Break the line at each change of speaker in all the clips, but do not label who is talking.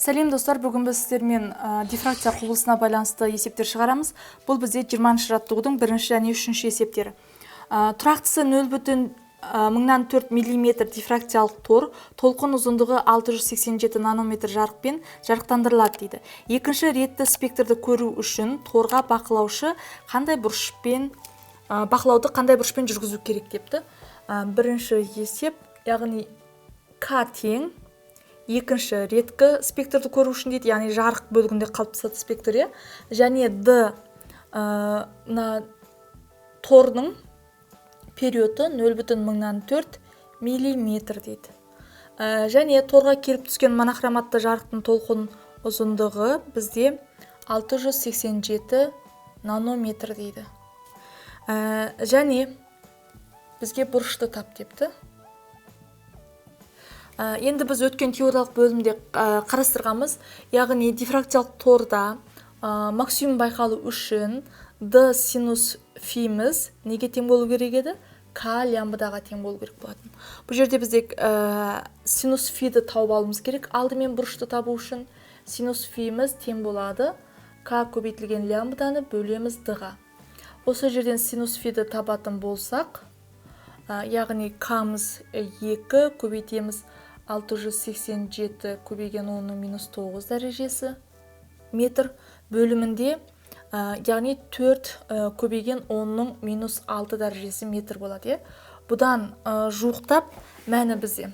Сәлем достар, бүгін біз сіздермен дифракция құбылысына байланысты есептер шығарамыз. Бұл бізде 20-шы жаттығудың бірінші және үшінші есептері. Тұрақтысы 0,04 мм дифракциялық тор, толқын ұзындығы 687 нанометр жарықпен жарықтандырылады дейді. Екінші ретті спектрді көру үшін торға бақылауды қандай бұрышпен жүргізу керек депті. Бірінші есеп, яғни К тең. Екінші реткі спектрді көру үшін дейді, яғни жарық бөлігінде қалыптасады спектр, және D торының периоды 0,04 мм дейді. Және торға келіп түскен монохроматты жарықтың толқын ұзындығы бізде 687 нанометр дейді. Және бізге бұрышты тап депті. Енді біз өткен теориялық бөлімде қарастырғанбыз, яғни дифракциялық торда максимум байқалу үшін D синус фиміз неге тең болу керек еді? К лямбдаға тең болу керек болатын. Бұл жерде бізде синус фиді тауып алуымыз керек. Алдымен бұрышты табу үшін синус фиміз тең болады. К көбейтілген лямбданы бөлеміз D-ға. Осы жерден синус фиді табатын болсақ, яғни К-мыз 2 көбейтеміз 687 көбейген 10-ның минус 9 дәрежесі метр бөлімінде, яғни 4 көбейген 10-ның минус 6 дәрежесі метр болады. Бұдан жуықтап мәні бізде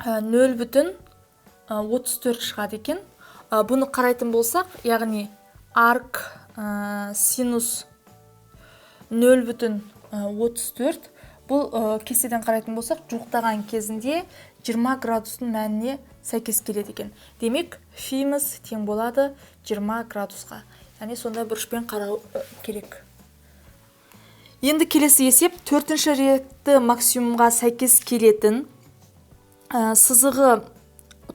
0,34 шығады екен. Бұны қарайтын болсақ, яғни арк синус 0,34, бұл кестеден қарайтын болсақ, жуықтаған кезінде 20 градустың мәніне сәйкес келеді екен. Демек, фиміз тең болады 20 градусқа. Яғни сондай бұрышпен қарау керек. Енді келесі есеп, төртінші ретті максимумға сәйкес келетін сызығы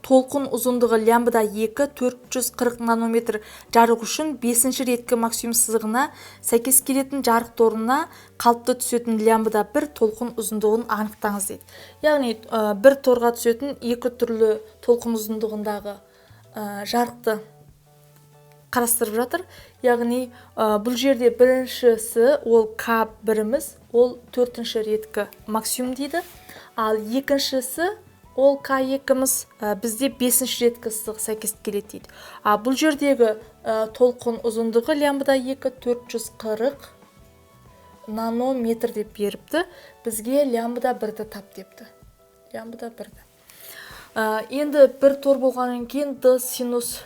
толқын ұзындығы лямбда 2 440 нанометр жарық үшін 5-ші реткі максимум сызығына сәйкес келетін жарық торына қалыпты түсетін лямбда 1 толқын ұзындығын анықтаңыз дейді. Яғни бір торға түсетін екі түрлі толқын ұзындығындағы жарықты қарастырып жатыр. Яғни бұл жерде біріншісі ол К1-іміз, ол 4-ші реткі максимум дейді. Ал екіншісі ол К2-іміз бізде 5-ші реткі сызығы сәйкес келеді дейді. Бұл жердегі толқын ұзындығы лямбда 2 440 нанометр деп беріпті. Бізге лямбда 1-ді тап депті. Лямбда 1-ді. Енді бір тор болғаннан кейін D синус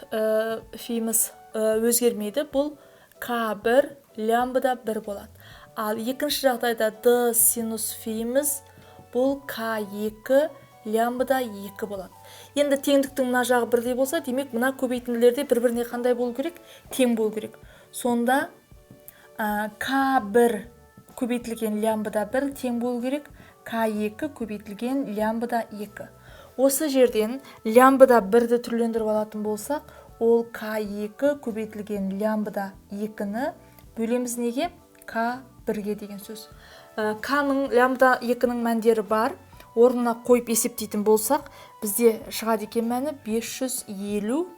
фиміз өзгермейді. Бұл К1 лямбда 1 болады. Ал екінші жағдайда D синус фиміз бұл К2 лямбда 2 болады. Енді теңдіктің мына жағы бірдей болса, демек мына көбейтінділерде бір-біріне қандай болу керек? Тең болу керек. Сонда К1 көбейтілген лямбда 1 тең болу керек, К2 көбейтілген лямбда 2. Осы жерден лямбда 1-ді түрлендіріп алатын болсақ, ол К2 көбейтілген лямбда 2-ні бөлеміз неге? К1-ге деген сөз. К-ның лямбда 2-ның мәндері бар. Орнына қойып есептейтін болсақ, бізде шығады екен мәні 550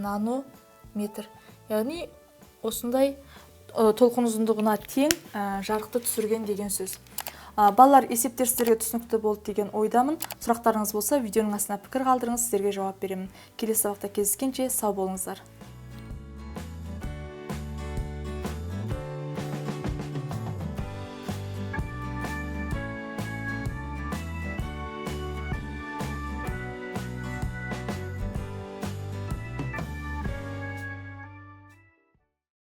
нанометр. Яғни осындай толқын ұзындығына тең жарықты түсірген деген сөз. Балалар, есептер сіздерге түсінікті болды деген ойдамын. Сұрақтарыңыз болса, видеоның астына пікір қалдырыңыз, сіздерге жауап беремін. Келесі сабақта кездескенше сау болыңыздар.